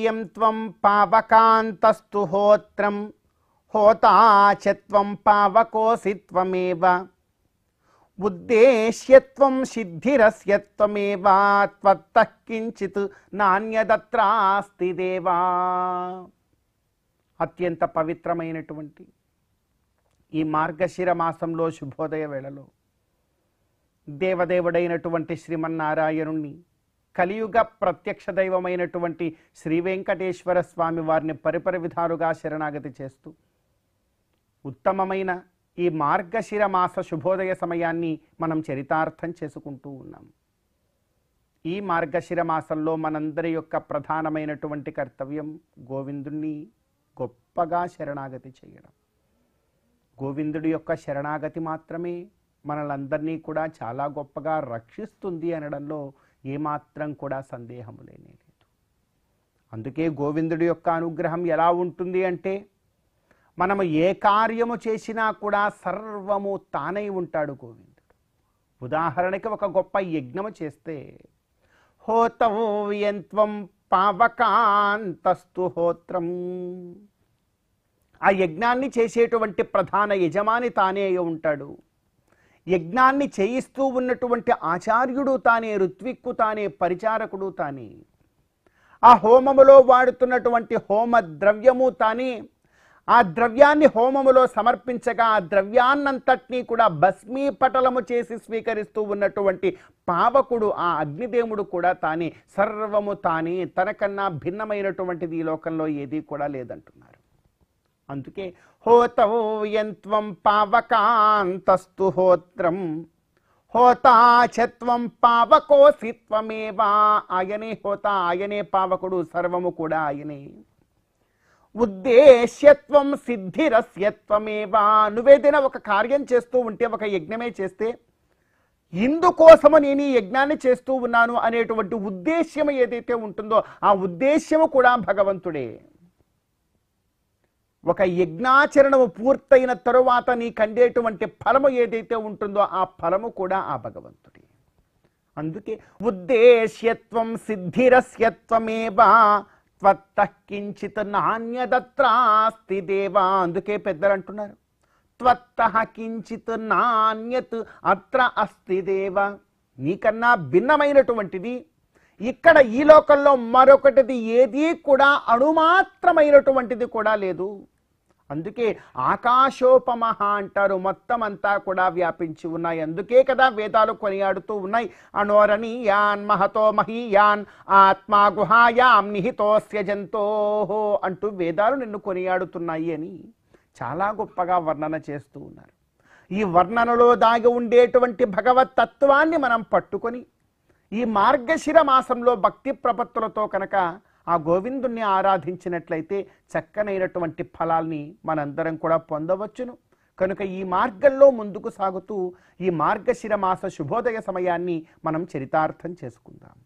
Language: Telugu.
హోతవ్యం త్వం పావకాంతస్తు హోత్రం హోతాచత్వం పావకోసి త్వమేవ ఉద్దేశ్యత్వం సిద్ధిరస్యత్వమేవ త్వత్తః కించిత్ నాణ్యదత్రాస్తి దేవా. అత్యంత పవిత్రమైనటువంటి ఈ మార్గశిర మాసంలో శుభోదయ వేళలో దేవదేవుడైనటువంటి శ్రీమన్నారాయణుణ్ణి, కలియుగ ప్రత్యక్ష దైవమైనటువంటి శ్రీ వెంకటేశ్వర స్వామి వారిని పరిపరి విధాలుగా శరణాగతి చేస్తూ ఉత్తమమైన ఈ మార్గశిర మాస శుభోదయ సమయాన్ని మనం చరితార్థం చేసుకుంటూ ఉన్నాం. ఈ మార్గశిర మాసంలో మనందరి యొక్క ప్రధానమైనటువంటి కర్తవ్యం గోవిందుణ్ణి గొప్పగా శరణాగతి చేయడం. గోవిందుడి యొక్క శరణాగతి మాత్రమే మనలందరినీ కూడా చాలా గొప్పగా రక్షిస్తుంది అనడంలో ఏమాత్రం కూడా సందేహము లేనే లేదు. అందుకే గోవిందుడి యొక్క అనుగ్రహం ఎలా ఉంటుంది అంటే, మనము ఏ కార్యము చేసినా కూడా సర్వము తానై ఉంటాడు గోవిందుడు. ఉదాహరణకి ఒక గొప్ప యజ్ఞము చేస్తే హోతవ్యంత్వం పావకాంతస్తు హోత్రం, ఆ యజ్ఞాన్ని చేసేటువంటి ప్రధాన యజమాని తానే అయి ఉంటాడు. యజ్ఞాన్ని చేయిస్తూ ఉన్నటువంటి ఆచార్యుడు తానే, ఋత్విక్కు తానే, పరిచారకుడు తానే. ఆ హోమములో వాడుతున్నటువంటి హోమ ద్రవ్యము తానే. ఆ ద్రవ్యాన్ని హోమములో సమర్పించగా ఆ ద్రవ్యాన్నంతటినీ కూడా భస్మీపటలము చేసి స్వీకరిస్తూ ఉన్నటువంటి పావకుడు ఆ అగ్నిదేవుడు కూడా తానే. సర్వము తానే, తనకన్నా భిన్నమైనటువంటిది ఈ లోకంలో ఏదీ కూడా లేదంటున్నారు. అందుకే హోతవ్యంత్వం పావకాంతస్తు హోత్రం హోతాచత్వం పావకోసి త్వమేవా. ఆయనే హోత, ఆయనే పావకుడు, సర్వము కూడా ఆయనే. ఉద్దేశ్యత్వం సిద్ధిరస్యత్వమేవా. నువ్వేదైనా ఒక కార్యం చేస్తూ ఉంటే, ఒక యజ్ఞమే చేస్తే, ఇందుకోసము నేను ఈ యజ్ఞాన్ని చేస్తూ ఉన్నాను అనేటువంటి ఉద్దేశ్యం ఏదైతే ఉంటుందో ఆ ఉద్దేశ్యము కూడా భగవంతుడే. ఒక యజ్ఞాచరణము పూర్తయిన తరువాత నీకు అందేటువంటి ఫలము ఏదైతే ఉంటుందో ఆ ఫలము కూడా ఆ భగవంతుడే. అందుకే ఉద్దేశ్యత్వం సిద్ధిరస్యత్వమేవ త్వత్తః కించిత్ నాణ్యదత్రాస్తి దేవా. అందుకే పెద్దలు అంటున్నారు, త్వత్తః కించిత్ నాణ్యత్ అత్ర అస్తి దేవ. నీకన్నా భిన్నమైనటువంటిది ఇక్కడ ఈ లోకంలో మరొకటిది ఏదీ కూడా అణుమాత్రమైనటువంటిది కూడా లేదు. అందుకే ఆకాశోపమహ అంటారు, మొత్తం అంతా కూడా వ్యాపించి ఉన్నాయి. అందుకే కదా వేదాలు కొనియాడుతూ ఉన్నాయి, అనోరణీయాన్ మహతో మహీయాన్ ఆత్మా గుహాయాం నిహితోస్య జంతోహో అంటూ వేదాలు నిన్ను కొనియాడుతున్నాయి అని చాలా గొప్పగా వర్ణన చేస్తూ ఉన్నారు. ఈ వర్ణనలో దాగి ఉండేటువంటి భగవత్ తత్వాన్ని మనం పట్టుకొని ఈ మార్గశిర మాసంలో భక్తి ప్రపత్తులతో కనుక ఆ గోవిందుణ్ణి ఆరాధించినట్లయితే చక్కనైనటువంటి ఫలాల్ని మనందరం కూడా పొందవచ్చును. కనుక ఈ మార్గంలో ముందుకు సాగుతూ ఈ మార్గశిర మాస శుభోదయ సమయాన్ని మనం చరితార్థం చేసుకుందాం.